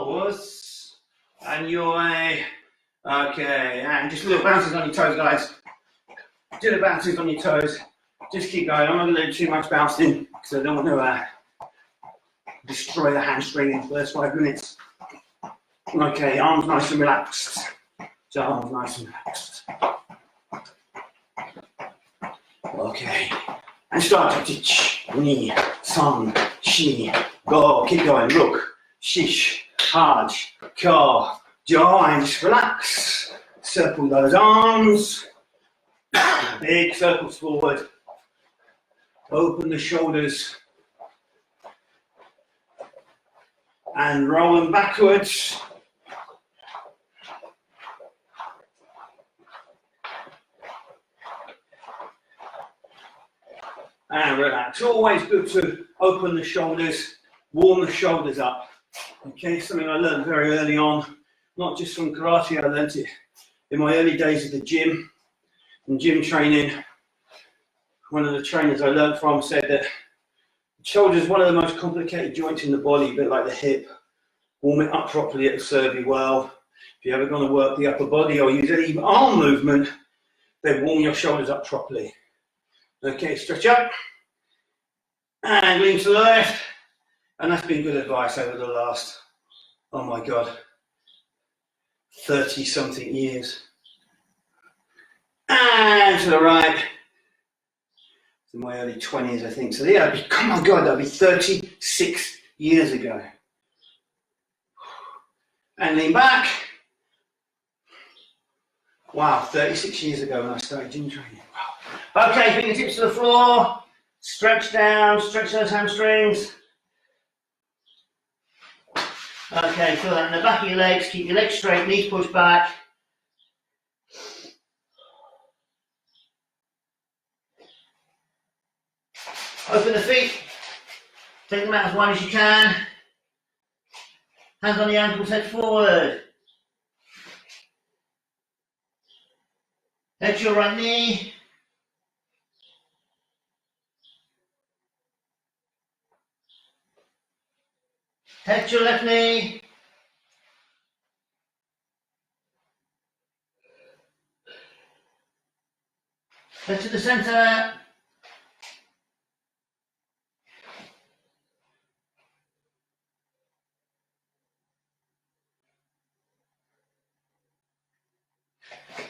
wuss. And your way. Okay, and just little bounces on your toes, guys. Do the bounces on your toes. Just keep going. I'm not going to do too much bouncing because I don't want to destroy the hamstring in the first 5 minutes. Okay, arms nice and relaxed. So arms nice and relaxed. Okay, and start to teach. Ni, san, shi, go. Keep going. Look, shish, haj, kyo, jo, and just relax. Circle those arms. Big circles forward. Open the shoulders. And roll them backwards. And relax. Always good to open the shoulders, warm the shoulders up. Okay, something I learned very early on, not just from karate, I learned it in my early days at the gym. In gym training, one of the trainers I learned from said that the shoulder is one of the most complicated joints in the body, a bit like the hip. Warm it up properly, it'll serve you well. If you're ever going to work the upper body or use any arm movement, then warm your shoulders up properly. Okay, stretch up and lean to the left, and that's been good advice over the last, oh my God, 30 something years. And to the right, in my early 20s I think, so yeah, oh my God, that'll be 36 years ago. And lean back. Wow, 36 years ago when I started gym training. Wow. Okay, fingertips to the floor, stretch down, stretch those hamstrings. Okay, feel that in the back of your legs, keep your legs straight, knees pushed back. Open the feet, take them out as wide as you can. Hands on the ankles, head forward. Head to your right knee. Head to your left knee. Head to the center.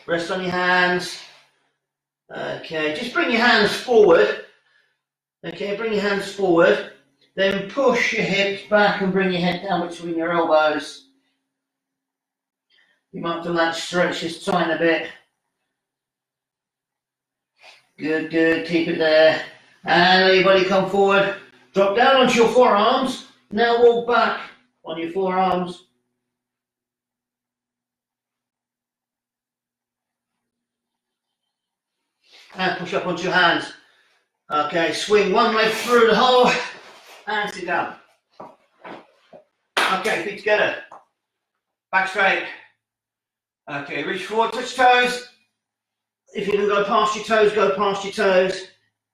Rest on your hands. Okay, just bring your hands forward. Okay, bring your hands forward. Then push your hips back and bring your head down between your elbows. You might feel that stretch this tiny bit. Good, good, keep it there. And let your body come forward. Drop down onto your forearms. Now walk back on your forearms. And push up onto your hands. Okay, swing one leg through the hole and sit down. Okay, feet together. Back straight. Okay, reach forward, touch toes. If you can go past your toes, go past your toes.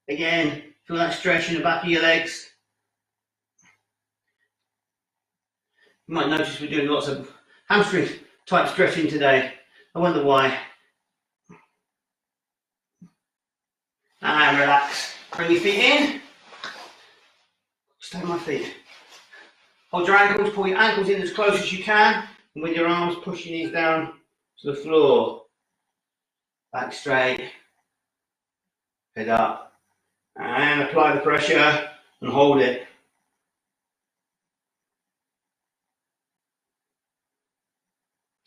Again, feel that stretch in the back of your legs. You might notice we're doing lots of hamstring type stretching today. I wonder why. And relax. Bring your feet in. Stay on my feet. Hold your ankles, pull your ankles in as close as you can. And with your arms, push your knees down to the floor. Back straight. Head up. And apply the pressure and hold it.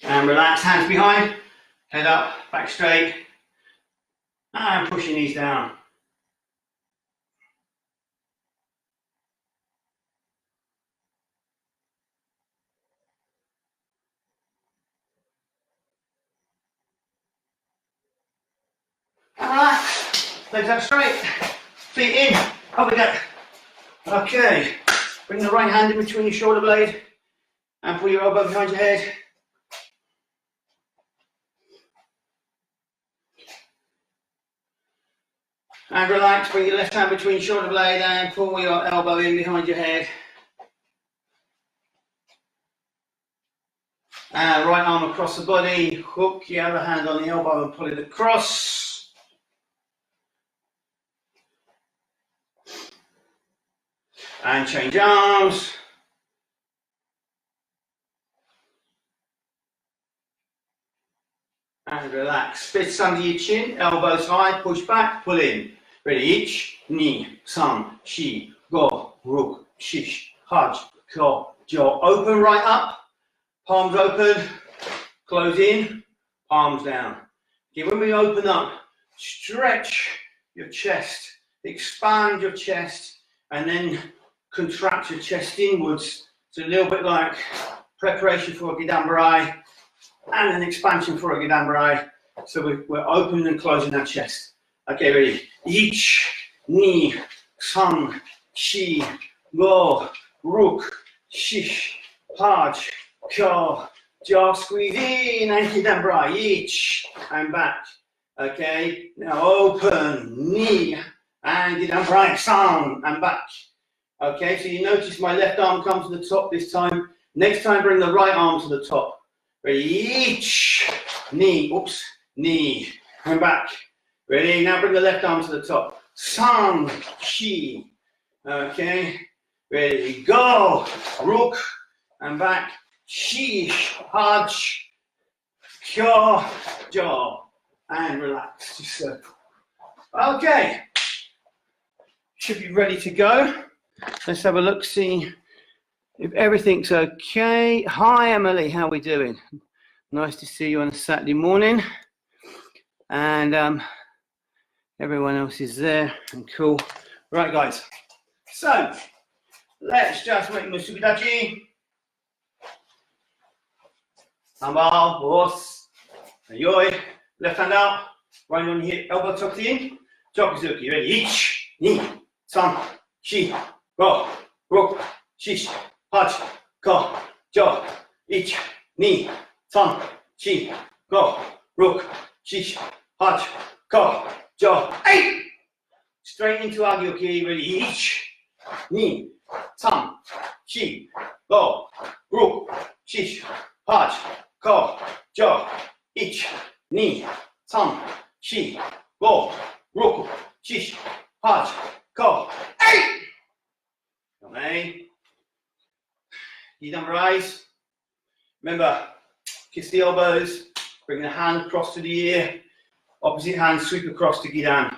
And relax, hands behind. Head up, back straight. And push your knees down. And relax. Legs out straight. Feet in. Up we go. Okay. Bring the right hand in between your shoulder blade and pull your elbow behind your head. And relax, bring your left hand between your shoulder blade and pull your elbow in behind your head. And right arm across the body, hook the other hand on the elbow and pull it across. And change arms. And relax. Fists under your chin, elbows high, push back, pull in. Ready, ich, ni, san, shi, go, ruk, shish, haj, ko, jo. Open right up, palms open, close in, palms down. Okay, when we open up, stretch your chest, expand your chest, and then contract your chest inwards. It's a little bit like preparation for a Gidambarai and an expansion for a Gidambarai. So we're opening and closing our chest. Okay, ready? Ich, ni, san, shi, go, ruk, shish, haj, ko, jo. Squeeze in and Gidambarai. Ich, and back. Okay, now open, ni, and Gidambarai, san, and back. Okay, so you notice my left arm comes to the top this time. Next time, bring the right arm to the top. Ready? Ich, knee, oops, knee, and back. Ready? Now bring the left arm to the top. San, shi. Okay. Ready? Go. Ruk, and back. Shish, haj, kyo, jo, and relax. Just so. Okay. Should be ready to go. Let's have a look, see if everything's okay. Hi, Emily, how are we doing? Nice to see you on a Saturday morning. And everyone else is there and cool. Right, guys. So, let's just make Musubidachi. Hambal, horse, yoi. Left hand out, right on your hip, elbow tucked in. Jokizuki, ready? Ich, ni, san, shi, go, ruk, shish, haj, ko, jo, ich, ni, san, shi, go, ruk, shish, haj, ko, jo, eight. Straight into Agyoki, ready? Ich, ni, san, shi, go, ruk, shish, haj, ko, jo, ich, ni, san, shi, go, ruk, shish, haj, ko, eight. Okay. Gidambarais. Remember, kiss the elbows, bring the hand across to the ear, opposite hand sweep across to Gidan.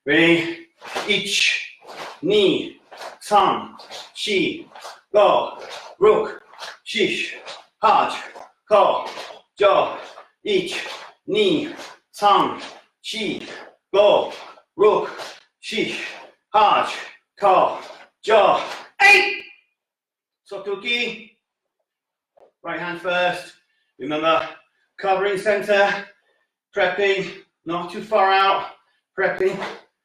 Ready? Ich, ni, san, shi, go, ruk, shish, haj, ko, jo, ich, ni, san, shi, go, ruk, shish, haj, ko, jo, eight. Sotoki. Right hand first. Remember, covering center, prepping, not too far out, prepping,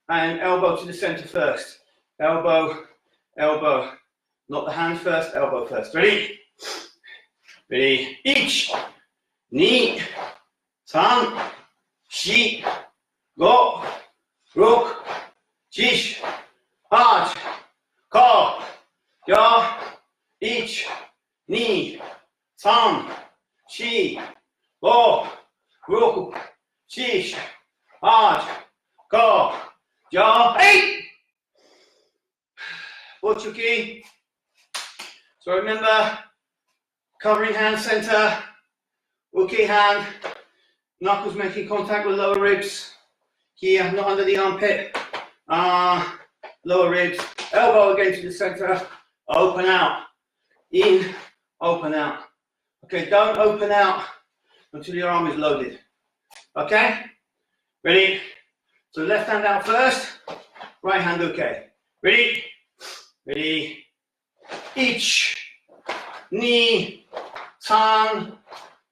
and elbow to the center first. Elbow, elbow. Not the hand first, elbow first. Ready? Ready. Ich, ni, san, shi, go, ruk, shish, haj, ko, jo, ich, ni, san, shi, go, ruk, shish, haj, ko, jo, eight. Uchuki. So remember, covering hand center, uki hand, knuckles making contact with lower ribs. Here, not under the armpit. Lower ribs, elbow again to the center, open out, in, open out. Okay, don't open out until your arm is loaded. Okay, ready? So left hand out first, right hand okay. Ready? Ready? Ich, ni, san,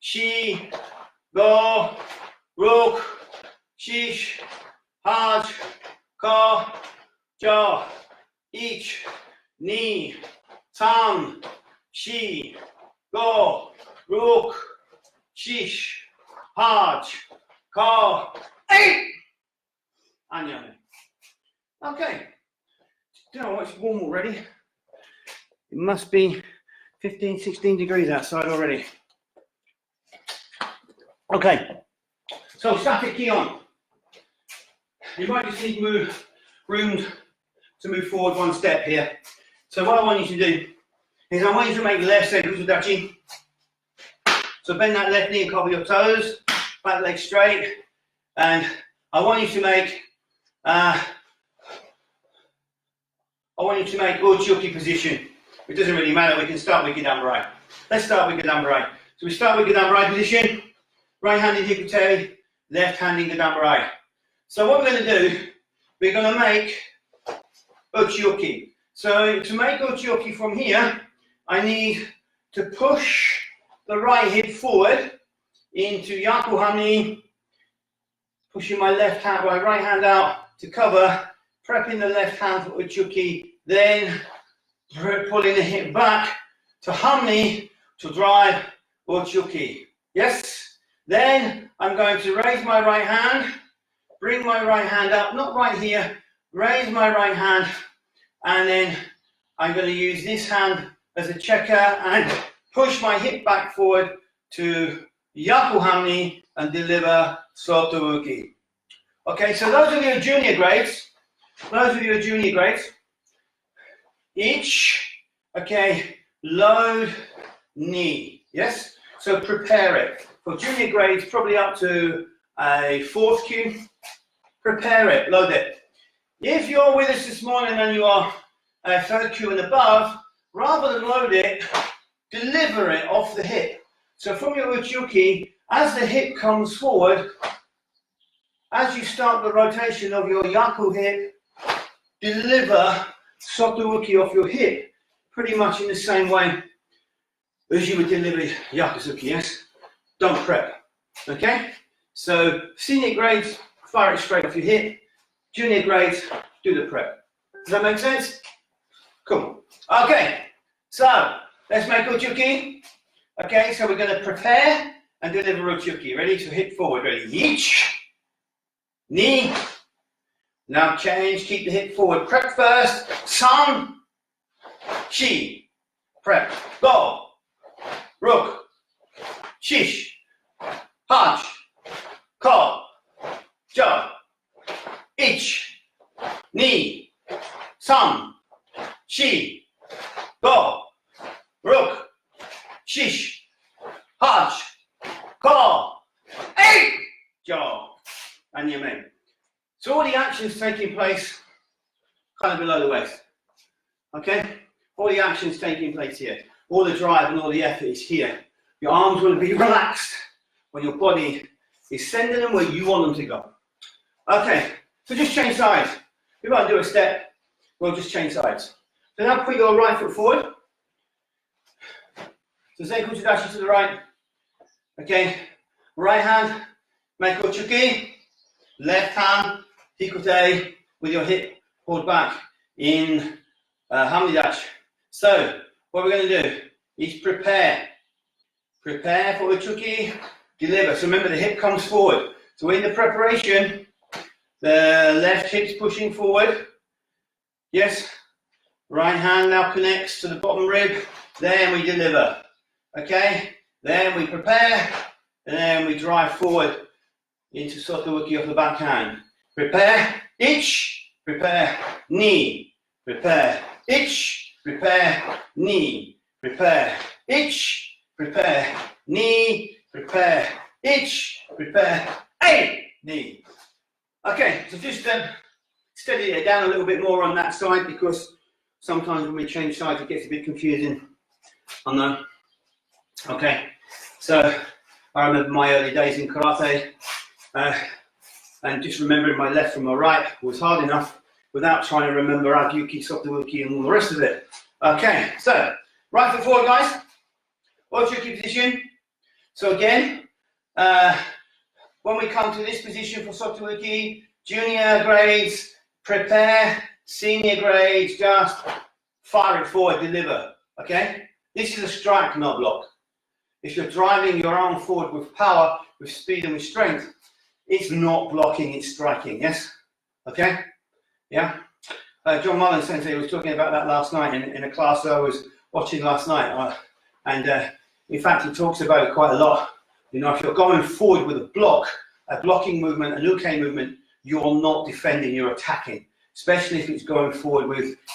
shi, go, ruk, shish, haj, ko, jo, ich, ni, san, shi, go, ruk, shish, haj, ko, eight. Anyame. Okay. You know it's warm already. It must be 15, 16 degrees outside already. Okay, so static key on. You might just need room to move forward one step here. So what I want you to do is I want you to make left leg usudachi. So bend that left knee and cover your toes, back leg straight, and I want you to make uchi-uchi position. It doesn't really matter, we can start with Gedambarai. Let's start with Gedambarai. So we start with Gedambarai position, right-handed hikute, left-handed Gedambarai. So what we're going to do, we're going to make uchi-uchi. So to make uchi-uchi from here, I need to push the right hip forward into Yaku Hamni, pushing my right hand out to cover, prepping the left hand for uchi-uchi, then pulling the hip back to Hamni to drive uchi-uchi. Yes? Then I'm going to raise my right hand, bring my right hand up, not right here, raise my right hand, and then I'm going to use this hand as a checker and push my hip back forward to Yaku Hamni and deliver Soto Uki. Okay, so those are your junior grades. Each, okay, load knee. Yes? So prepare it. For junior grades, probably up to a 4th kyu, prepare it, load it. If you're with us this morning and you are a 3rd kyu and above, rather than load it, deliver it off the hip. So from your uchi-uchi, as the hip comes forward, as you start the rotation of your Yaku hip, deliver Soto Uki off your hip, pretty much in the same way as you would deliver Yakuzuki, yes? Don't prep, okay? So senior grades, fire it straight off your hip. Junior grades, do the prep. Does that make sense? Cool. Okay, so let's make uchi-uchi. Okay, so we're going to prepare and deliver uchi-uchi. Ready? So hip forward. Ready? Each. Knee. Now change. Keep the hip forward. Prep first. San. Chi. Prep. Go. Rook. Shish. Punch. Ko. Jo. Ich. Knee. San. Chi. Go. Rook. Shish. Punch. Ko. Eight. Jo. And Yamen. So all the actions taking place kind of below the waist. Okay? All the actions taking place here. All the drive and all the effort is here. Your arms will be relaxed when your body is sending them where you want them to go. Okay, so just change sides. We're going to do a step, we'll just change sides. So now put your right foot forward. So Zenko Judashi to the right. Okay, right hand, make uchi-uchi. Left hand, hikute, with your hip pulled back in Hamnidachi. So, what we're going to do is prepare. Prepare for uchi-uchi, deliver. So remember, the hip comes forward. So in the preparation, the left hip's pushing forward. Yes. Right hand now connects to the bottom rib. Then we deliver. Okay. Then we prepare, and then we drive forward into Soto Uki off the backhand. Prepare, ich, prepare, knee, prepare, ich, prepare, knee, prepare, ich, prepare, knee, prepare, ich, prepare, knee. Okay, so just steady it down a little bit more on that side, because sometimes when we change sides it gets a bit confusing. I know. Okay, so I remember my early days in karate. And just remembering my left from my right was hard enough without trying to remember Agyuki, Soto Uki and all the rest of it. Okay, so right foot forward, guys. Uchi-uki position. So again, when we come to this position for Soto Uki, junior grades, prepare, senior grades, just fire it forward, deliver. Okay? This is a strike, not block. If you're driving your arm forward with power, with speed and with strength, it's not blocking, it's striking, yes? Okay? Yeah? John Mullen Sensei was talking about that last night in a class I was watching last night. In fact, he talks about it quite a lot You know, if you're going forward with a blocking movement, an uke movement, you're not defending, you're attacking, especially if it's going forward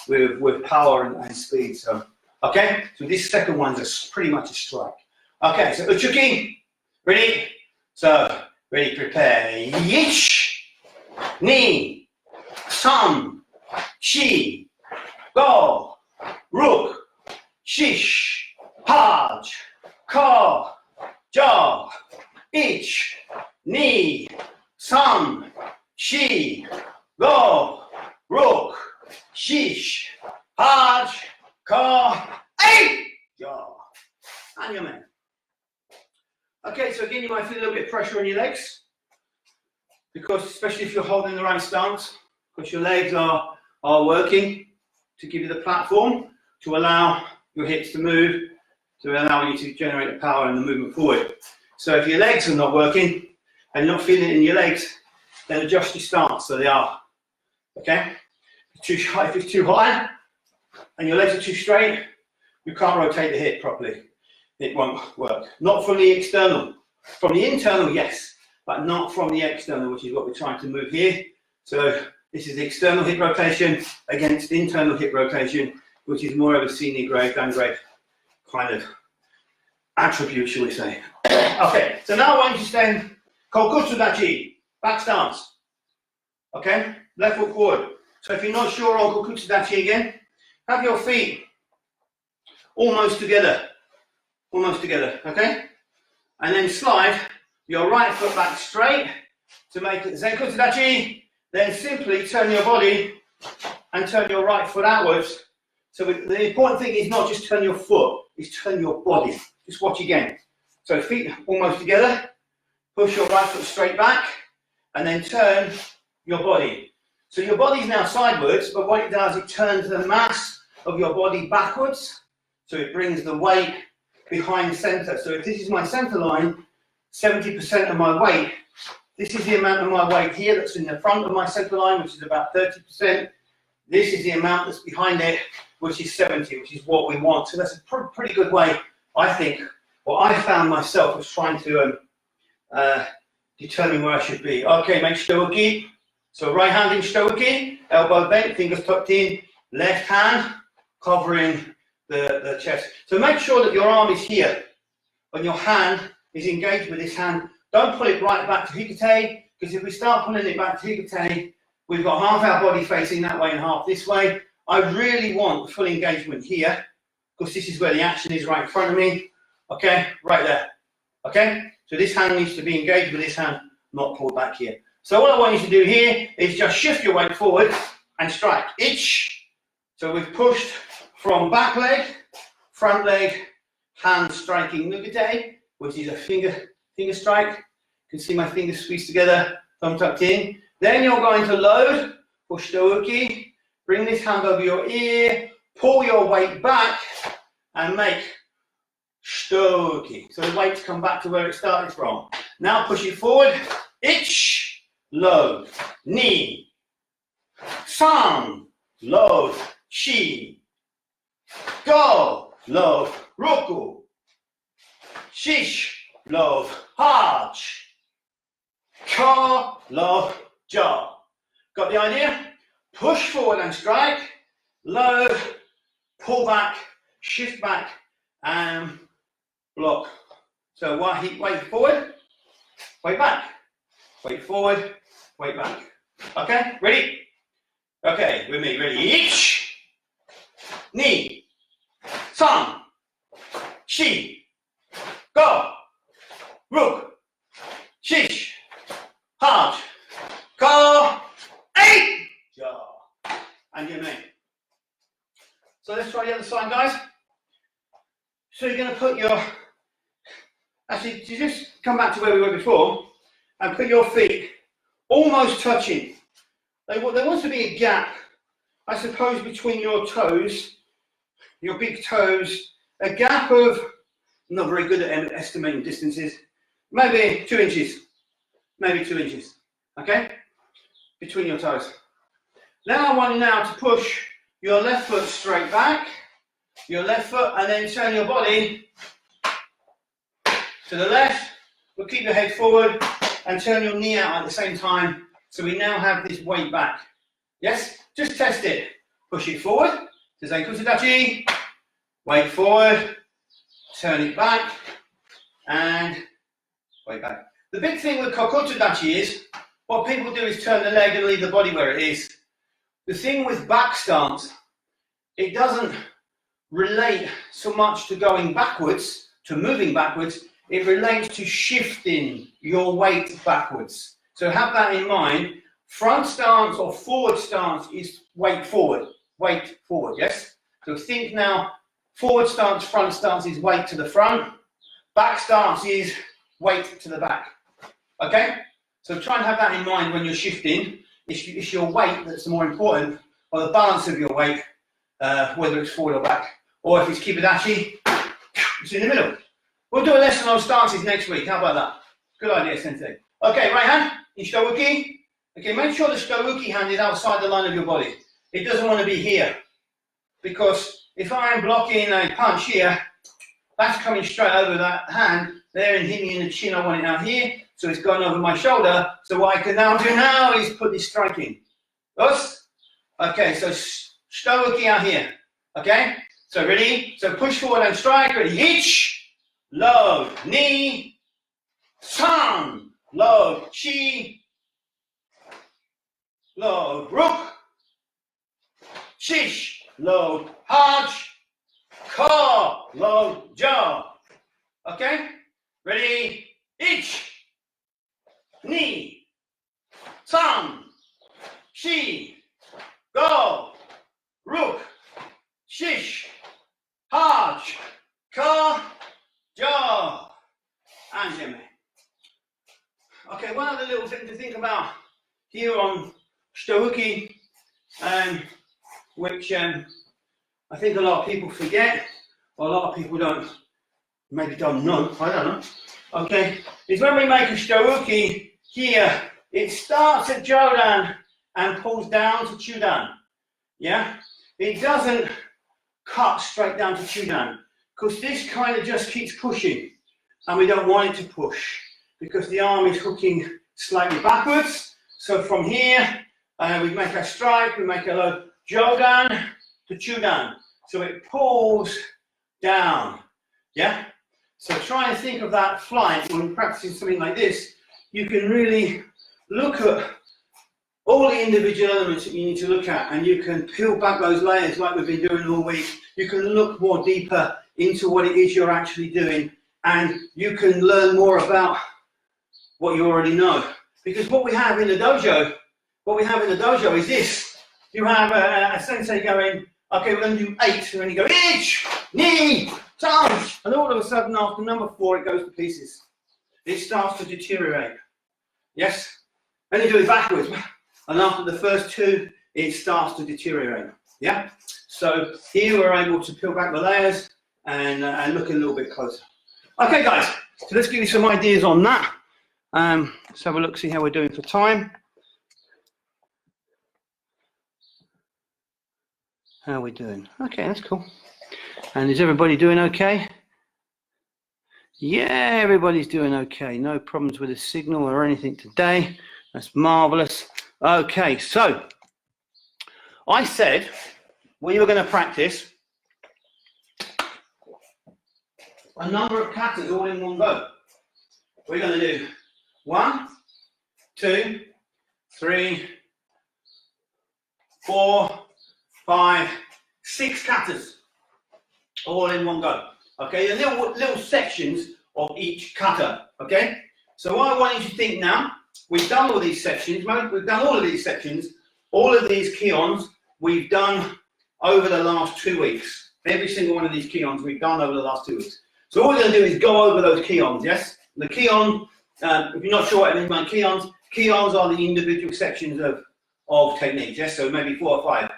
with power and speed. So, okay, so this second one's pretty much a strike. Okay, so uchuki, ready? So, ready, prepare. Yish, ni, san, shi, go, rook, shish, haj, ka, ja, ich, ni, san, shi, go, rook, shish, haj, ka, eight, ja. And your man. Okay, so again, you might feel a little bit of pressure on your legs, because especially if you're holding the right stance, because your legs are working to give you the platform to allow your hips to move, to allow you to generate the power and the movement forward. So if your legs are not working and you're not feeling it in your legs, then adjust your stance so they are. Okay? If it's too high and your legs are too straight, you can't rotate the hip properly. It won't work. Not from the external. From the internal, yes, but not from the external, which is what we're trying to move here. So this is the external hip rotation against internal hip rotation, which is more of a senior grade, downgrade kind of attribute, shall we say. Okay, so now I want you to stand Kokutsu Dachi, back stance. Okay, left foot forward. So if you're not sure on Kokutsu Dachi again, have your feet almost together, okay? And then slide your right foot back straight to make it Zenkutsu Dachi. Then simply turn your body and turn your right foot outwards. So the important thing is not just turn your foot, it's turn your body. Just watch again. So feet almost together, push your right foot straight back, and then turn your body. So your body's now sideways, but what it does, it turns the mass of your body backwards. So it brings the weight behind center. So if this is my center line, 70% of my weight, this is the amount of my weight here that's in the front of my center line, which is about 30%. This is the amount that's behind it, which is 70, which is what we want. So that's a pretty good way, I think. What I found myself was trying to determine where I should be. Okay, make shitouki. So right hand in shitouki, elbow bent, fingers tucked in, left hand covering the chest. So make sure that your arm is here and your hand is engaged with this hand. Don't pull it right back to hikate, because if we start pulling it back to hikate, we've got half our body facing that way and half this way. I really want full engagement here, because this is where the action is, right in front of me. Okay, right there. Okay, so this hand needs to be engaged with this hand, not pulled back here. So what I want you to do here is just shift your weight forward and strike. Ich. So we've pushed from back leg, front leg, hand striking nugate, which is a finger strike. You can see my fingers squeezed together, thumb tucked in. Then you're going to load for shitouki. Bring this hand over your ear, pull your weight back, and make shitouki. So the weights come back to where it started from. Now push it forward. Ich, load, ni, san, load, shi, go, load, roku, shish, load, haj, ka, load, ja. Got the idea? Push forward and strike, load, pull back, shift back, and block. So weight forward, weight back, weight forward, weight back. Okay, ready? Okay, with me, ready? Ich, ni, san, shi, go, rook, shish, haj, ka, eight. And your name. So let's try the other side, guys. So you're going to put your, actually, you just come back to where we were before and put your feet almost touching. There wants to be a gap, I suppose, between your toes, your big toes, a gap of, I'm not very good at estimating distances, maybe 2 inches, okay, between your toes. Then I want you now to push your left foot straight back, your left foot, and then turn your body to the left We'll keep your head forward and turn your knee out at the same time. So we now have this weight back. Yes? Just test it. Push it forward. Tezai Kusudachi. Weight forward. Turn it back. And weight back. The big thing with Kokotodachi is, what people do is turn the leg and leave the body where it is. The thing with back stance, it doesn't relate so much to going backwards, to moving backwards, it relates to shifting your weight backwards. So have that in mind. Front stance or forward stance is weight forward, yes? So think now, forward stance, front stance is weight to the front, back stance is weight to the back, okay? So try and have that in mind when you're shifting. It's your weight that's more important, or the balance of your weight, whether it's forward or back. Or if it's Kibidachi, it's in the middle. We'll do a lesson on stances next week. How about that? Good idea, Sensei. Okay, right hand, in Shitouki. Okay, make sure the Shitouki hand is outside the line of your body. It doesn't want to be here. Because if I am blocking a punch here, that's coming straight over that hand there and hitting me in the chin. I want it out here. So it's gone over my shoulder. So what I can now do now is put this strike in. Thus? Okay, so Shitouki out here. Okay? So ready? So push forward and strike. Ready? Ich, load, knee, san, load, chi, load, rook, shish, load, haj, ka, load, jaw. Okay? Ready? Ich, knee, san, chi, go, rook, shish, haj, ka, jaw, and jeme. Okay, one other little thing to think about here on Shitouki, which I think a lot of people forget, or a lot of people don't know, I don't know. Okay, is when we make a Shitouki here, it starts at Jodan and pulls down to Chudan. Yeah? It doesn't cut straight down to Chudan, because this kind of just keeps pushing, and we don't want it to push, because the arm is hooking slightly backwards. So from here, we make a strike, we make a low Jodan to Chudan. So it pulls down. Yeah? So try and think of that flight when practicing something like this. You can really look at all the individual elements that you need to look at, and you can peel back those layers like we've been doing all week. You can look more deeper into what it is you're actually doing, and you can learn more about what you already know. Because what we have in the dojo, is this. You have a sensei going, okay, we're going to do 8, and then you go, ich, knee, touch, and all of a sudden after number 4 it goes to pieces. It starts to deteriorate. Yes? Then you do it backwards, and after the first 2 it starts to deteriorate. Yeah? So here we're able to peel back the layers and look a little bit closer. Okay guys, so let's give you some ideas on that. Let's have a look, see how we're doing for time. How are we doing? Okay, that's cool. And is everybody doing okay? Yeah, everybody's doing okay. No problems with the signal or anything today. That's marvelous. Okay, so I said we were going to practice a number of katas all in one go. We're going to do 1, 2, 3, 4, 5, 6 katas all in one go. Okay, and little sections of each kata. Okay, so what I want you to think now, we've done all these sections, we've done all of these sections, all of these kions we've done over the last 2 weeks. Every single one of these kions we've done over the last 2 weeks. So all we're going to do is go over those kions, yes? The kion, if you're not sure what I mean by kions are the individual sections of techniques, yes? So maybe 4 or 5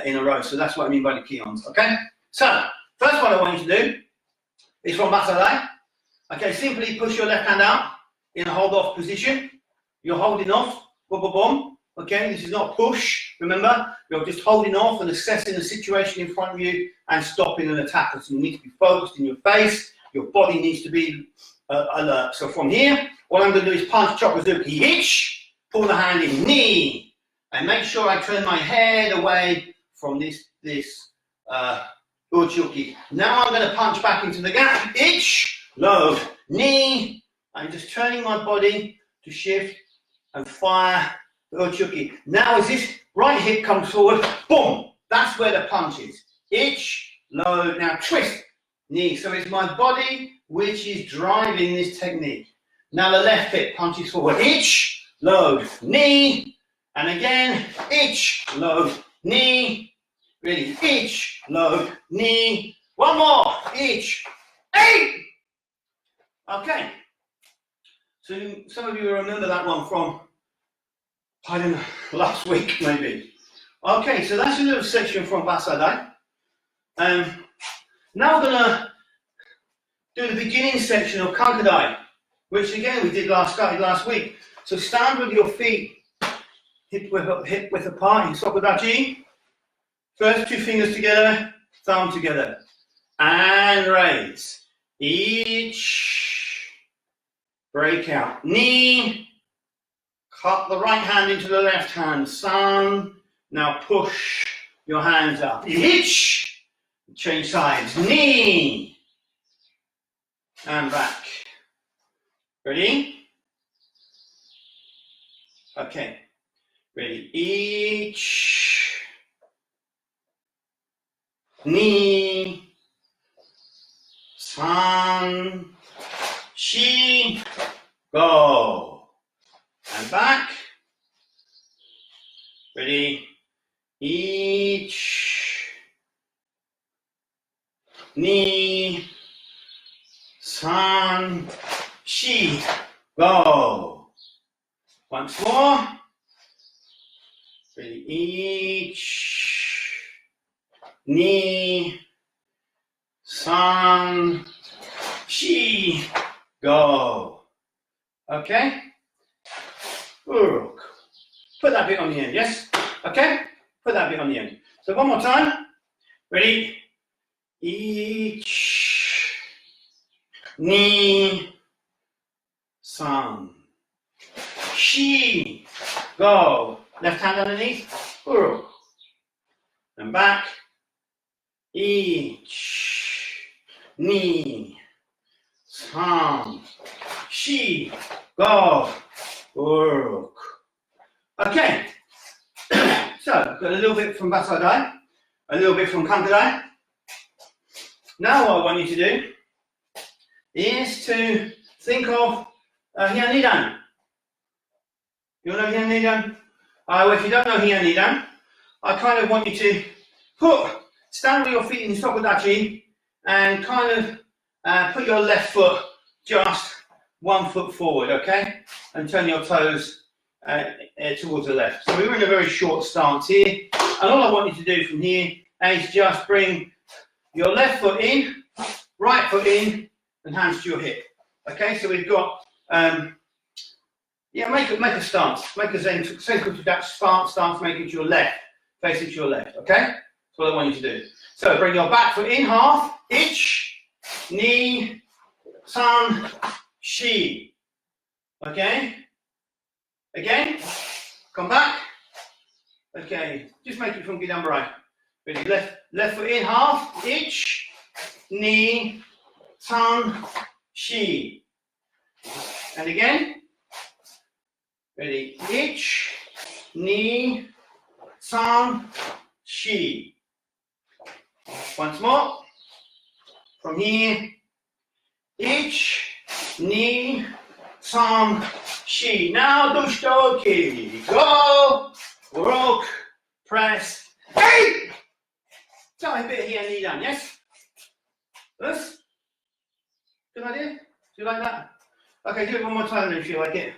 in a row. So that's what I mean by the kions, okay? So, first one I want you to do is from Basarei. Okay, simply push your left hand out in a hold off position. You're holding off, boom, boom, boom. Okay, this is not push, remember? You're just holding off and assessing the situation in front of you and stopping an attacker. So you need to be focused in your face. Your body needs to be alert. So from here, what I'm going to do is punch Chokozuki. Ich, pull the hand in, knee, and make sure I turn my head away from this Uchuki. Now I'm going to punch back into the gap. Ich, load, knee. I'm just turning my body to shift and fire the Uchuki. Now as this right hip comes forward, boom, that's where the punch is. Ich, load, now twist, knee. So it's my body which is driving this technique. Now the left hip punches forward. Ich, load, knee. And again, ich, load, knee. Ready, ich, load, knee. One more, ich, eight. Okay. So some of you remember that one from, I don't know, last week maybe. Okay, so that's a little section from Basadai. Now we're gonna do the beginning section of Kankadai, which again we started last week. So stand with your feet hip width apart in Sokodachi. First two fingers together, thumb together, and raise. Ich, break out, knee. Cut the right hand into the left hand, sun. Now push your hands up. Ich, change sides, knee, and back. Ready? Okay. Ready? Ich, knee, san, shi, go. And back. Ready? Ich, knee, san, shi, go. Once more. Ready? Ich, knee, san, shi, go. Okay? Uruk. Put that bit on the end, yes? Okay? Put that bit on the end. So one more time. Ready? Ich, knee, san, shi, go. Left hand underneath. Uruk. And back. Ich, knee, san, shi, go. Uruk. Okay. So, got a little bit from Basadai, a little bit from Kankadai. Now what I want you to do is to think of Heian Nidan. You know Heian Nidan? Well, if you don't know Heian Nidan, I kind of want you to stand with your feet in Sokodachi and kind of put your left foot just 1 foot forward, okay? And turn your toes towards the left. So we're in a very short stance here. And all I want you to do from here is just bring your left foot in, right foot in, and hands to your hip. Okay, so we've got, make a stance. Make a Senku to that stance, make it to your left, face it to your left, okay? That's what I want you to do. So bring your back foot in half, ich, knee, san, shi. Okay? Again, come back. Okay, just make it from Gidambarai. Ready, left foot in half, ich, knee, san, shi. And again, ready, ich, knee, san, shi. Once more, from here, ich, knee, san, shi. Now Dushtoki. Go, rock, press, hey! Tell me a bit here, knee down, yes? This? Good idea? Do you like that? Okay, do it one more time then if you like it.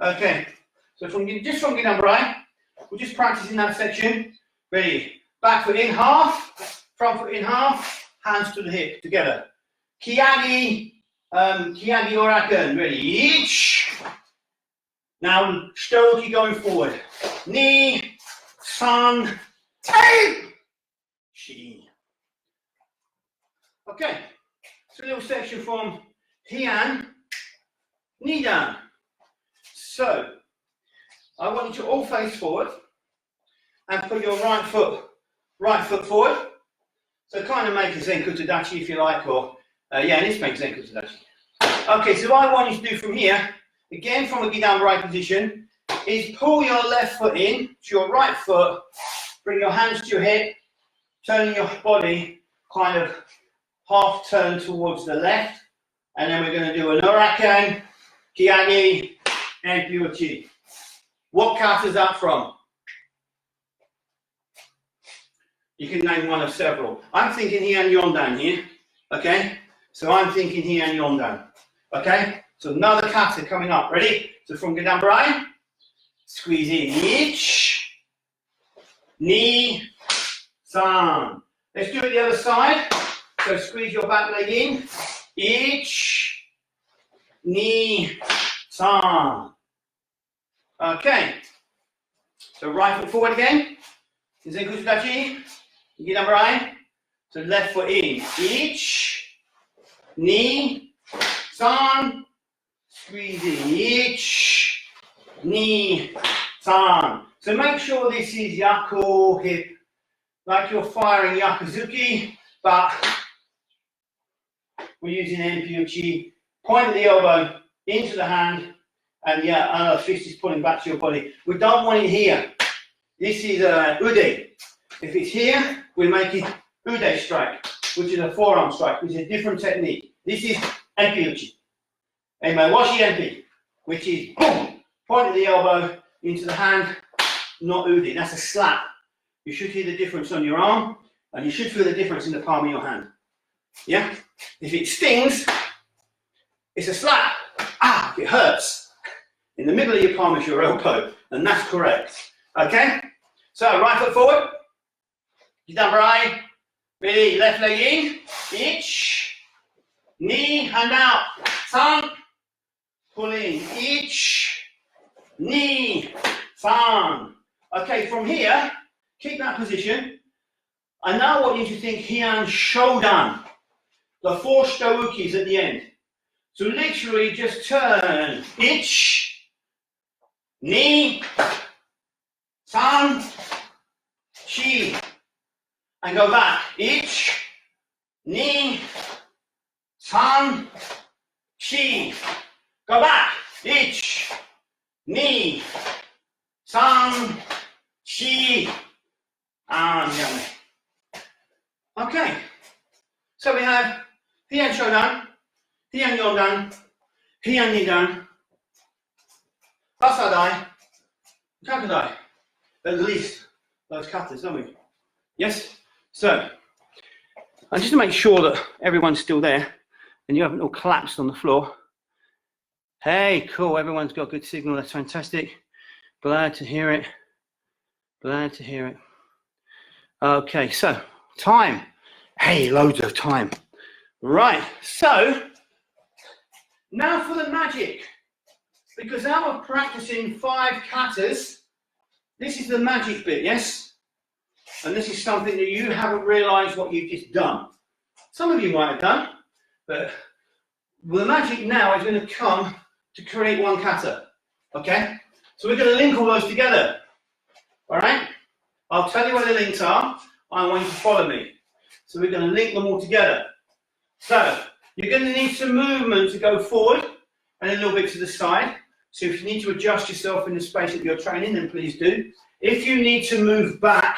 Okay, so from Gidambarai, we're just practicing that section. Ready? Back foot in half, front foot in half, hands to the hip together. Kiyagi Orakan. Ready? Each. Now, Shitoki going forward. Knee, san, tape, shi. Okay, so a little section from Heian knee down. So, I want you to all face forward and put your right foot forward. So kind of make a Zenko Tadachi if you like, or yeah, let's make Zenko Tadachi. Okay, so what I want you to do from here, again from a Gidambarai position, is pull your left foot in to your right foot, bring your hands to your hip, turning your body kind of half turn towards the left, and then we're going to do an Urakan, Kiani, and Pyuchi. What kata is that from? You can name one of several. I'm thinking Heian Yondan here, okay? So I'm thinking Heian Yondan, okay? So another kata coming up, ready? So from Gidambarai, squeeze in, each, ni, san. Let's do it the other side. So squeeze your back leg in, each, ni, san. Okay. So right foot forward again. Zenko Tadachi. Gidambarai. So left foot in, each, ni, san. Squeeze in, each, ni, san. So make sure this is yaku hip, like you're firing yakuzuki, but we're using Enpyuchi. Point of the elbow into the hand, and yeah, fist is pulling back to your body. We don't want it here. This is ude. If it's here, we're making ude strike, which is a forearm strike, which is a different technique. This is Enpyuchi. Anyway, washi enpi, which is boom, point of the elbow into the hand, not ude. That's a slap. You should hear the difference on your arm, and you should feel the difference in the palm of your hand. Yeah? If it stings, it's a slap. Ah, it hurts. In the middle of your palm is your elbow, and that's correct. Okay? So, right foot forward. Gidambarai. Ready, left leg in. Each. Knee, hand out. San. Pull in. Each. Knee. San. Okay, from here, keep that position. I now want you to think Heian Shodan. The 4 Shitoukis at the end. So literally just turn, ich, ni, san, chi, and go back, ich, ni, san, chi, go back, ich, ni, san, chi, and yummy. Okay, so we have Heian Shodan, Heian Yondan, Heian Nidan, Basadai, Kakadai. At least those katas, don't we? Yes? So, and just to make sure that everyone's still there and you haven't all collapsed on the floor. Hey, cool, everyone's got good signal, that's fantastic. Glad to hear it. Glad to hear it. Okay, so, time. Hey, loads of time. Right, so, now for the magic, because out of practicing 5 katas, this is the magic bit, yes? And this is something that you haven't realised what you've just done. Some of you might have done, but the magic now is going to come to create 1 kata, okay? So we're going to link all those together, all right? I'll tell you where the links are, I want you to follow me. So we're going to link them all together. So, you're going to need some movement to go forward and a little bit to the side. So if you need to adjust yourself in the space that you're training, then please do. If you need to move back,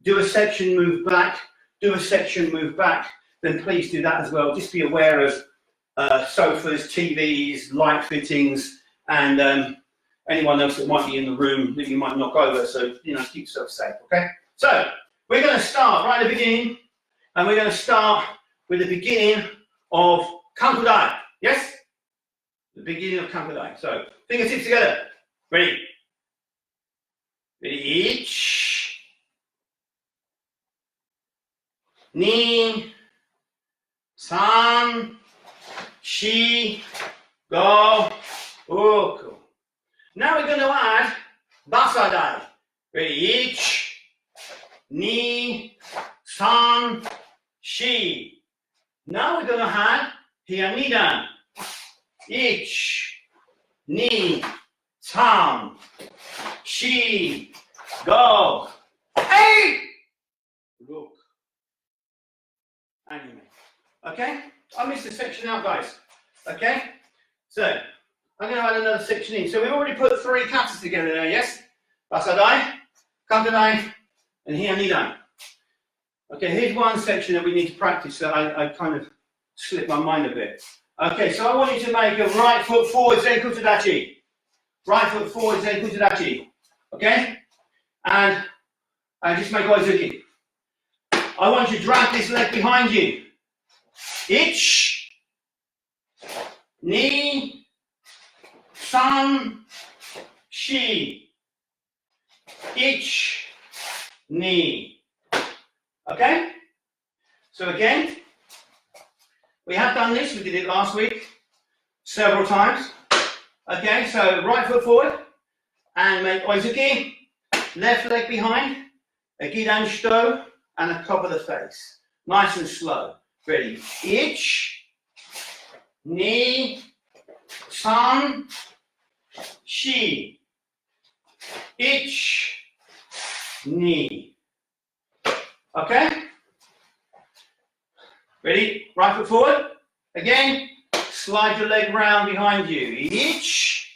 do a section, move back, do a section, move back, then please do that as well. Just be aware of sofas, TVs, light fittings, and anyone else that might be in the room that you might knock over. So, you know, keep yourself safe, okay? So, we're going to start right at the beginning, and we're going to start with the beginning of Kankudai. Yes? The beginning of Kankudai. So, fingertips together. Ready? Ready? Each. Ni. San. Shi. Go. Uku. Now we're going to add Basadai. Ready? Each. Ni. San. Shi. Now we're going to add Heian Nidan. Ich, Ni, san, shi, go, hey, look, anime. Okay, I missed a section out, guys. Okay, so I'm going to add another section in. So we've already put 3 katas together there, yes? Basadai, Kantadai, and Hianidai. Okay, here's one section that we need to practice that I kind of slipped my mind a bit. Okay, so I want you to make a right foot forward, Zenku Tadachi. Right foot forward, Zenku Tadachi. Okay? And just make Oizuki. I want you to drag this leg behind you. Ich, ni, san, shi. Ich, ni. Okay? So again, we have done this, we did it last week, several times. Okay, so right foot forward, and make Oizuki, left leg behind, a Gidan Shito, and a cover the face. Nice and slow. Ready? Ich, ni, san, shi. Ich, ni. Okay? Ready? Right foot forward. Again, slide your leg round behind you. Ich,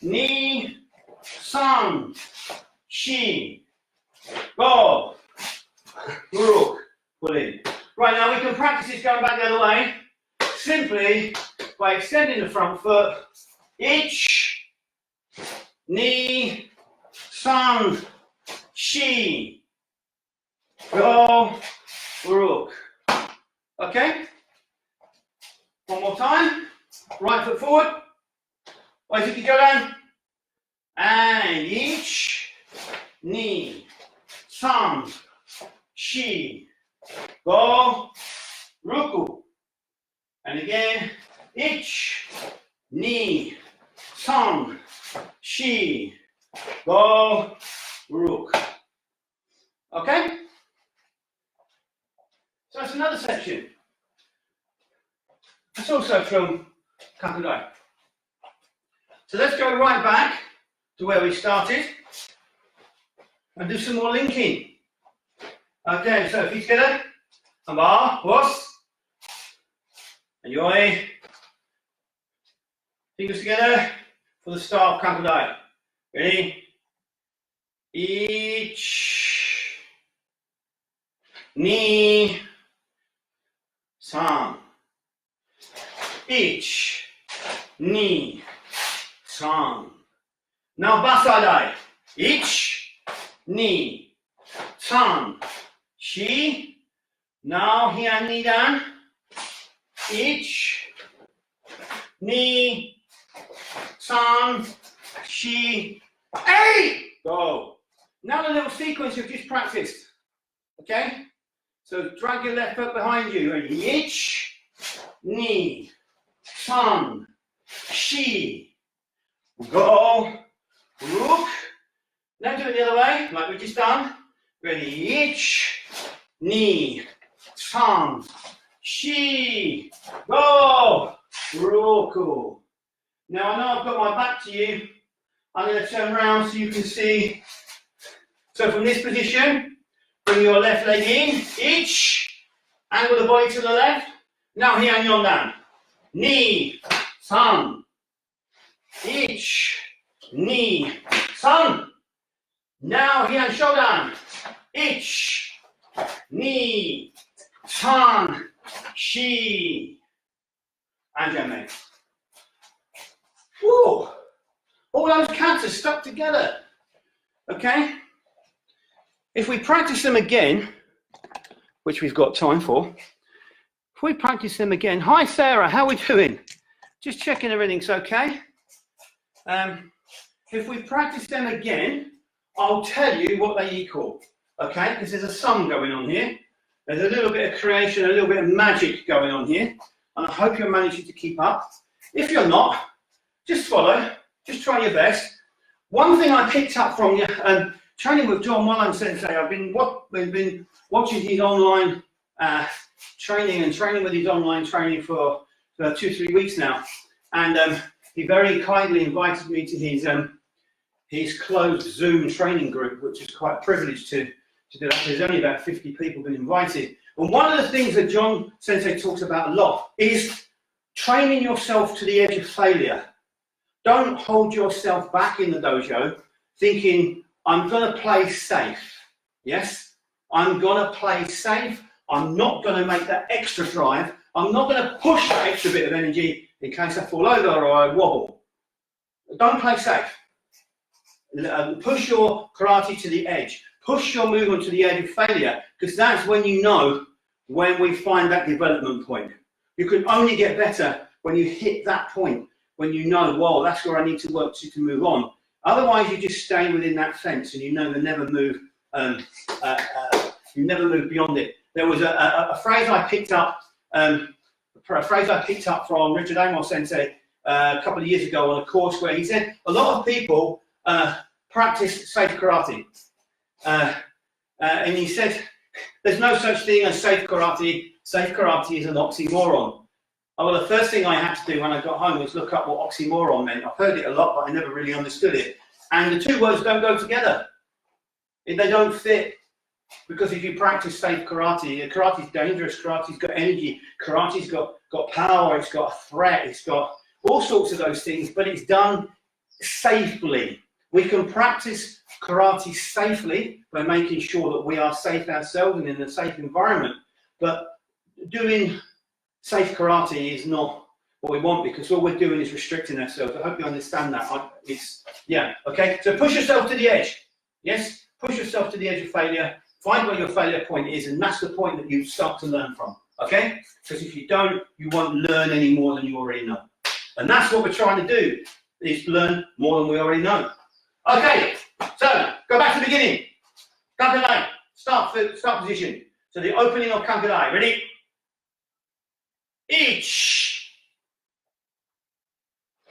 ni, san, shi. Go. Uruk. Pull in. Right, now we can practice this going back the other way. Simply by extending the front foot. Ich, ni, san, shi. Go. Uruk. Okay? One more time. Right foot forward. Oizuki go down. And ich, ni, san, shi, go, ruku. And again, ich, ni, san, shi, go, ruk. Okay? So that's another section. That's also from Kakudai. So let's go right back to where we started and do some more linking. Okay, so feet together, Amba, horse, and yoi. Fingers together for the start of Kakudai. Ready? Ich, ni, san. Ich, ni, san. Now Basadai. Ich, ni, san, shi. Now Hian Nidan. Ich, ni, san, shi. Hey! Go. Now the little sequence you've just practiced. Okay? So drag your left foot behind you. Ready? Ich, ni, san, shi. Go. Ruk. Now do it the other way, like we just done. Ready? Ich, ni, san, shi. Go. Roku. Now I know I've got my back to you. I'm going to turn around so you can see. So from this position, bring your left leg in. Ich. Angle the body to the left. Now here and yon down. Ni, san. Ich, ni, san. Now here and shoulder down. Ich, ni, san, shi. And Jame. Whoa. All those katas stuck together. Okay? If we practice them again, which we've got time for, if we practice them again. Hi Sarah, how are we doing? Just checking everything's okay. If we practice them again, I'll tell you what they equal. Okay? Because there's a sum going on here. There's a little bit of creation, a little bit of magic going on here. And I hope you're managing to keep up. If you're not, just follow. Just try your best. One thing I picked up from you, training with John Mullen Sensei, I've been watching his online training and training with his online training for 2-3 weeks now. And he very kindly invited me to his closed Zoom training group, which is quite a privilege to do that. There's only about 50 people been invited. And one of the things that John Sensei talks about a lot is training yourself to the edge of failure. Don't hold yourself back in the dojo thinking, I'm going to play safe. Yes, I'm going to play safe. I'm not going to make that extra drive. I'm not going to push that extra bit of energy in case I fall over or I wobble. Don't play safe. Push your karate to the edge. Push your movement to the edge of failure, because that's when you know when we find that development point. You can only get better when you hit that point, when you know, whoa, that's where I need to work to move on. Otherwise, you just stay within that fence and you never move. You never move beyond it. There was a phrase I picked up. From Richard Amos Sensei a couple of years ago on a course where he said a lot of people practice safe karate. And he said, there's no such thing as safe karate. Safe karate is an oxymoron. Oh, well, the first thing I had to do when I got home was look up what oxymoron meant. I've heard it a lot, but I never really understood it. And the two words don't go together. They don't fit. Because if you practice safe karate, karate's dangerous, karate's got energy, karate's got power, it's got a threat, it's got all sorts of those things, but it's done safely. We can practice karate safely by making sure that we are safe ourselves and in a safe environment. But doing safe karate is not what we want, because all we're doing is restricting ourselves. I hope you understand that. Okay. So push yourself to the edge. Yes, push yourself to the edge of failure. Find where your failure point is, and that's the point that you start to learn from. Okay? Because if you don't, you won't learn any more than you already know. And that's what we're trying to do, is learn more than we already know. Okay, so go back to the beginning. Kankadai, start position. So the opening of Kankadai. Ready? Ich,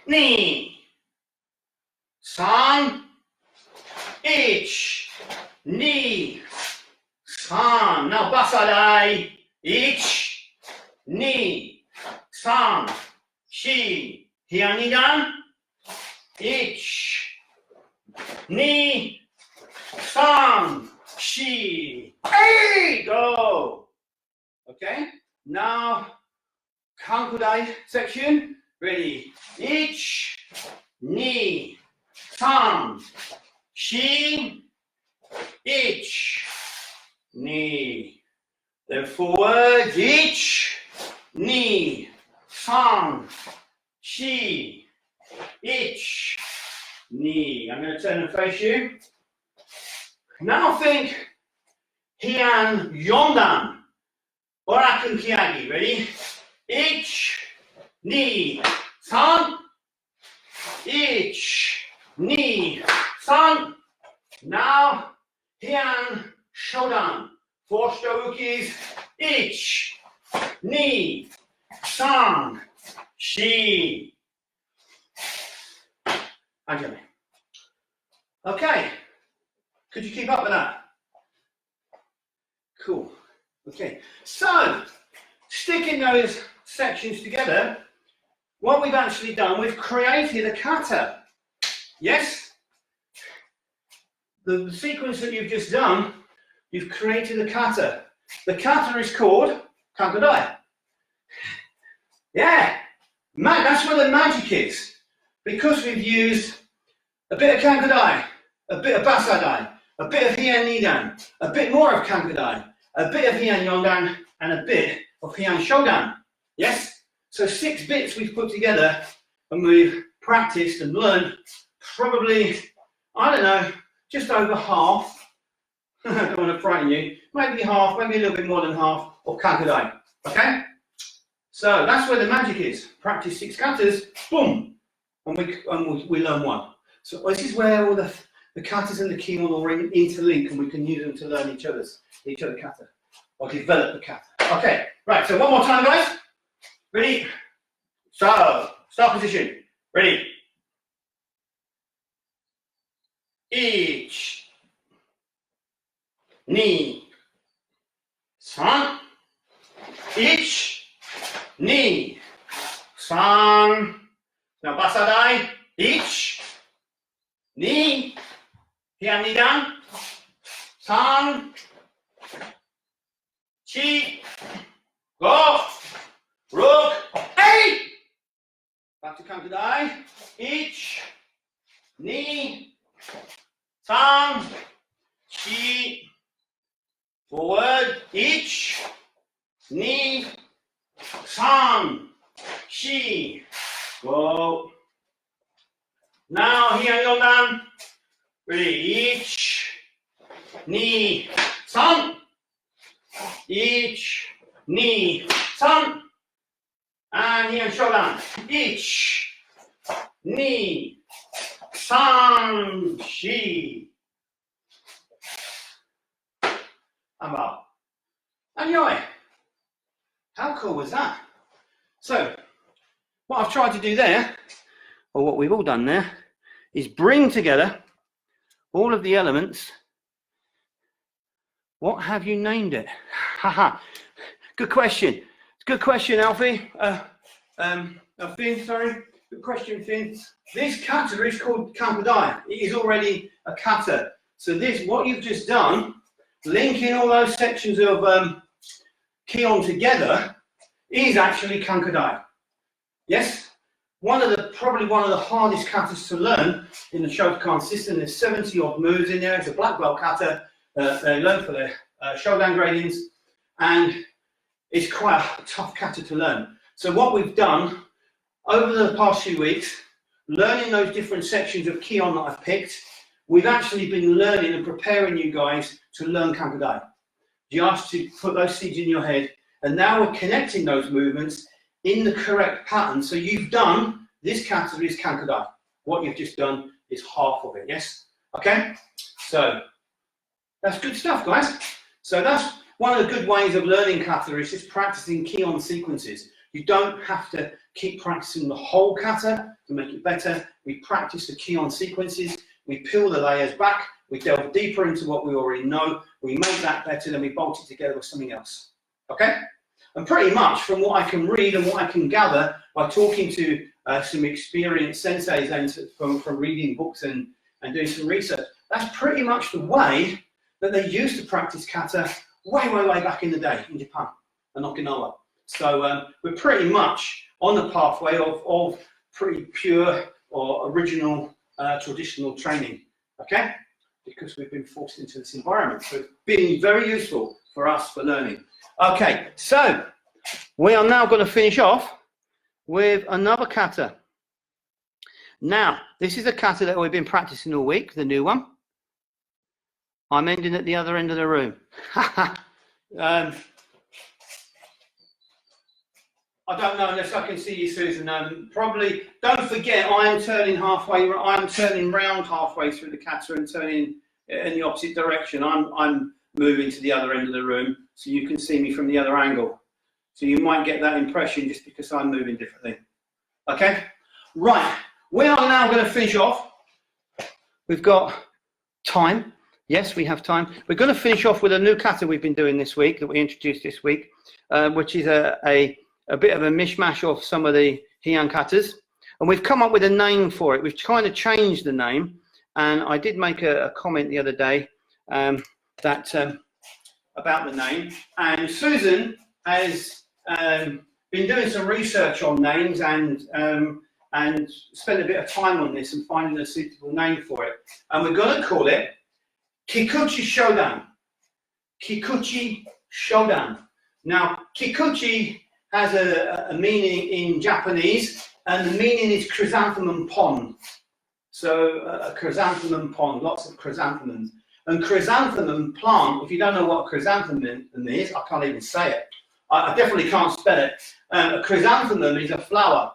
ni, san, ich, ni, san. Now basadai. Ich, ni, san, shi. Hianidan. Ich, ni, san, shi. Hey, go. Okay. Now Kankudai section. Ready? Ich, ni, san, shi. Ich, ni. Then forward. Ich, ni, san, shi. Ich, ni. I'm going to turn and face you. Now think Heian Yondan. Oraken Kyagi. Ready? Ich, ni, san. Ich, ni, san. Now Heian Shodan. 4 Shobukis. Ich, ni, san, shi. Anjali. Okay. Could you keep up with that? Cool. Okay. So, sticking those sections together, what we've actually done, we've created a kata. Yes? The sequence that you've just done, you've created a kata. The kata is called Kankadai. Yeah. That's where the magic is. Because we've used a bit of Kankadai, a bit of Basadai, a bit of Heian Nidan, a bit more of Kankadai, a bit of Heian Yondan, and a bit of Heian Shodan. Yes? So 6 bits we've put together, and we've practiced and learned probably, I don't know, just over half. I don't want to frighten you. Maybe half, maybe a little bit more than half of Kankadai. Okay? So that's where the magic is. Practice 6 katas, boom, and we learn 1. So this is where all the katas and the kimon all interlink, and we can use them to learn each other kata, or develop the kata. Okay, right, so one more time, guys. Ready? So, start position. Ready? Ich, ni, san. Ich, ni, san. Now basadai, ich, ni, hiamidan, san, chi, go, ruk, hey! Back to kankadai, ich, ni, san, chi, forward, ich, ni, san, chi, go. Now hiamidan, ready, ich, ni, san, ich, ni, san, and here shodan, ich, ni, san, shi. I'm up. And yoi. How cool was that? So, what I've tried to do there, or what we've all done there, is bring together all of the elements. What have you named it? Haha. Good question. Good question, Alfie. Finn, sorry. Good question, Finn. This kata is called kankadai. It is already a kata. So this, what you've just done, linking all those sections of Kion together, is actually kankadai. Yes? Probably one of the hardest katas to learn in the Shotokan system. There's 70 odd moves in there. It's a black belt kata. They learn for their Shodan gradings, and it's quite a tough kata to learn. So what we've done over the past few weeks, learning those different sections of Kion that I've picked, we've actually been learning and preparing you guys to learn kankadai. Just to put those seeds in your head, and now we're connecting those movements in the correct pattern. So you've done, this kata is kankadai. What you've just done is half of it, yes? Okay? So that's good stuff, guys. So that's one of the good ways of learning kata, is just practicing Kion sequences. You don't have to keep practicing the whole kata to make it better. We practice the Kion sequences, we peel the layers back, we delve deeper into what we already know, we make that better, then we bolt it together with something else. Okay? And pretty much from what I can read and what I can gather by talking to some experienced senseis and from reading books and doing some research, that's pretty much the way that they used to practice kata way back in the day in Japan and Okinawa. So we're pretty much on the pathway of pretty pure or original traditional training, okay? Because we've been forced into this environment. So it's been very useful for us for learning. Okay, so we are now going to finish off with another kata. Now, this is a kata that we've been practicing all week, the new one. I'm ending at the other end of the room. I don't know unless I can see you, Susan. Probably, don't forget, I am turning round halfway through the kata and turning in the opposite direction. I'm moving to the other end of the room so you can see me from the other angle. So you might get that impression just because I'm moving differently. Okay? Right, we are now going to finish off. We've got time. Yes, we have time. We're going to finish off with a new kata we've been doing this week, that we introduced this week, which is a bit of a mishmash of some of the Heian katas. And we've come up with a name for it. We've kind of changed the name. And I did make a comment the other day about the name. And Susan has been doing some research on names and spent a bit of time on this and finding a suitable name for it. And we're going to call it Kikuchi Shodan. Kikuchi Shodan. Now, Kikuchi has a meaning in Japanese, and the meaning is chrysanthemum pond. So a chrysanthemum pond, lots of chrysanthemums. And chrysanthemum plant, if you don't know what a chrysanthemum is, I can't even say it. I definitely can't spell it. A chrysanthemum is a flower.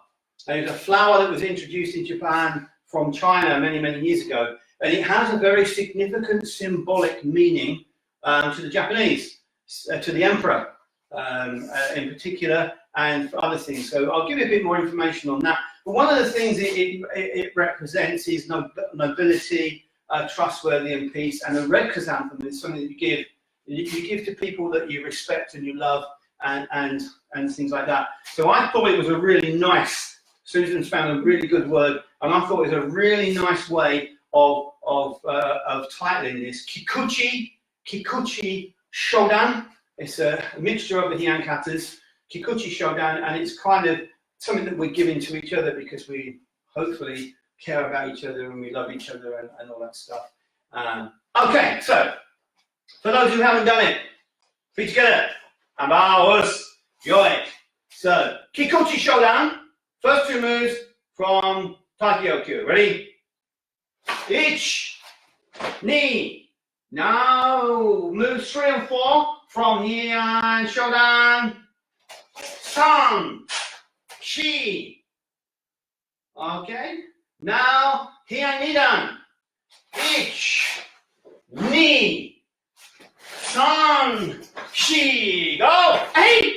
It's a flower that was introduced in Japan from China many years ago. And it has a very significant symbolic meaning to the Japanese, to the emperor in particular, and for other things. So I'll give you a bit more information on that. But one of the things it represents is nobility, trustworthy, and peace. And a red chrysanthemum is something that you give to people that you respect and you love, and things like that. So I thought it was a really nice Susan's found a really good word, and I thought it was a really nice way of titling this. Kikuchi Shodan. It's a mixture of the Heian katas. Kikuchi Shodan, and it's kind of something that we're giving to each other because we hopefully care about each other and we love each other and all that stuff. Okay, so for those who haven't done it, feet together. Abaos, yoe. So, Kikuchi Shodan. First two moves from Taikyoku. Ready? Ich, ni. Now, moves 3 and 4 from Heian Shodan. San, shi. Okay. Now, Heian Nidan. Ich, ni. San, shi. Go. 8.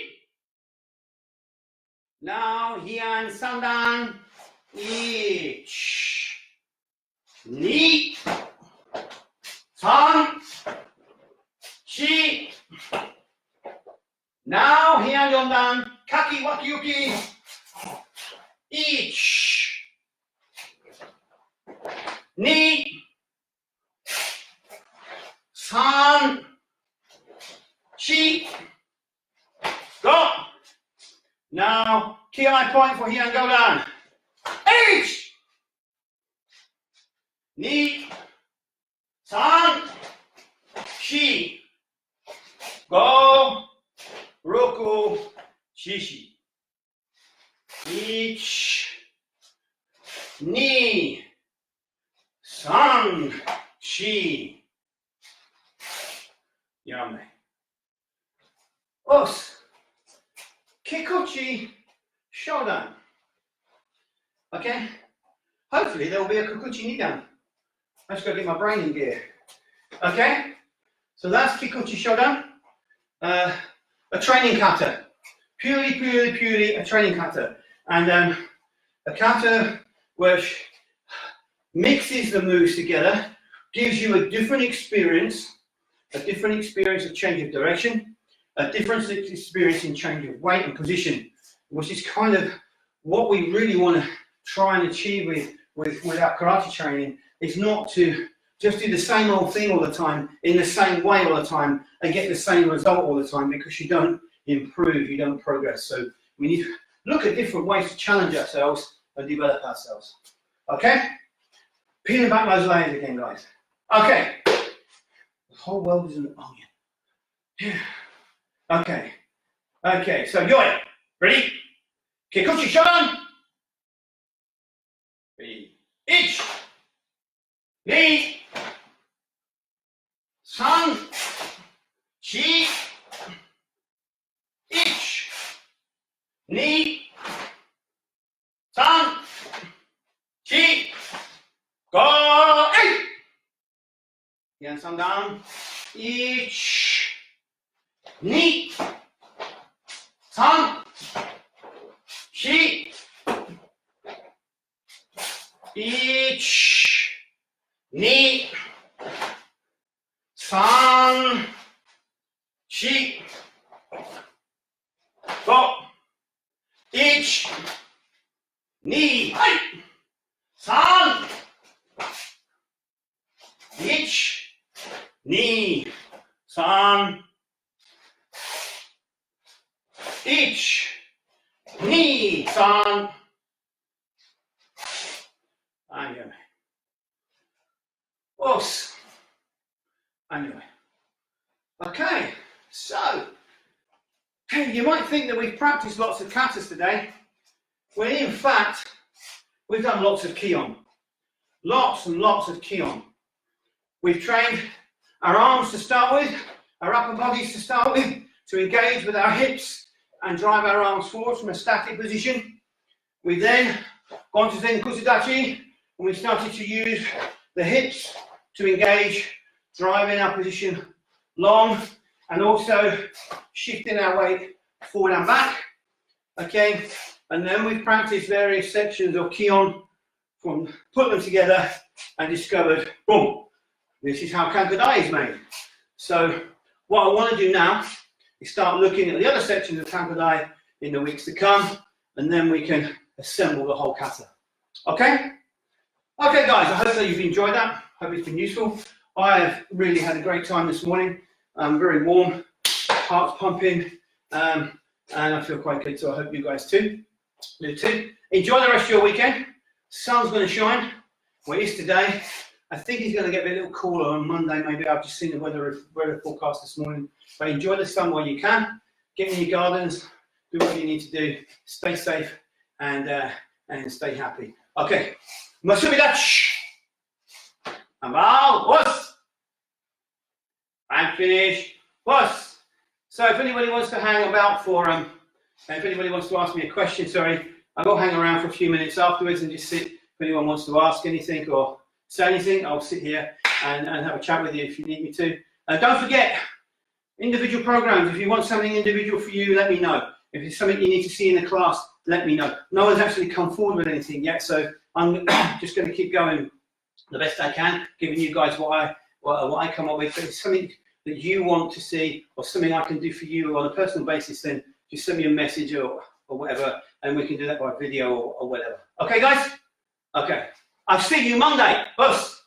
Now, Heian Sandan. Ich, ni. San, shi. Now, Heian Yondan. Kaki Wakiyuki. Ich, ni. San, shi. Go. Now, key eye point for Heian Godan. H, ni, san, shi. Go, roku, shishi. Ich, ni, san, shi. Yame. Os. Kikuchi Shodan. Okay? Hopefully there will be a Kikuchi Nidan. Let's go get my brain in gear. Okay? So that's Kikuchi Shodan. A training kata. Purely a training kata. And a kata which mixes the moves together, gives you a different experience of change of direction, a different experience in change of weight and position, which is kind of what we really want to try and achieve with our karate training, is not to just do the same old thing all the time, in the same way all the time, and get the same result all the time, because you don't improve, you don't progress. So we need to look at different ways to challenge ourselves and develop ourselves. Okay? Peeling back those layers again, guys. Okay. The whole world is an onion. Okay. Okay, so yoi. Ready? Kikuchi Shodan. Ready. Ich, ni, san, shi. Ich, ni, san, shi. Go. Eight. Heian Sandan. Ich, ni, san, shi. Ich, ni, san, shi. Go. Ich, ni, san. Ich, ni, san. Ich, ni, san. Anyway. Os. Anyway. Okay, so you might think that we've practiced lots of katas today, when in fact we've done lots of Kion. Lots and lots of Kion. We've trained our arms to start with, our upper bodies to start with, to engage with our hips and drive our arms forward from a static position. We've then gone to Zen Kusudachi, and we started to use the hips to engage, driving our position long, and also shifting our weight forward and back. Okay, and then we've practiced various sections of Kion, from put them together and discovered, boom, this is how Kankadai is made. So what I want to do now is start looking at the other sections of Kankadai in the weeks to come, and then we can assemble the whole kata. Okay? Okay, guys, I hope that you've enjoyed that. Hope it's been useful. I have really had a great time this morning. I'm very warm, heart's pumping, and I feel quite good, so I hope you guys do too. Enjoy the rest of your weekend. Sun's going to shine. Well, it is today. I think it's going to get a little cooler on Monday, maybe. I've just seen the weather forecast this morning. But enjoy the sun while you can. Get in your gardens, do what you need to do, stay safe, and stay happy. Okay. Masumidachi. I'm out. Boss. I'm finished. Boss. So if anybody wants to hang about for if anybody wants to ask me a question, sorry, I will hang around for a few minutes afterwards and just sit. If anyone wants to ask anything or say anything, I'll sit here and have a chat with you if you need me to. Don't forget, individual programs. If you want something individual for you, let me know. If it's something you need to see in the class, let me know. No one's actually come forward with anything yet, so I'm just going to keep going the best I can, giving you guys what I come up with. But if it's something that you want to see or something I can do for you on a personal basis, then just send me a message or whatever, and we can do that by video or whatever. Okay, guys? Okay. I'll see you Monday. Bus.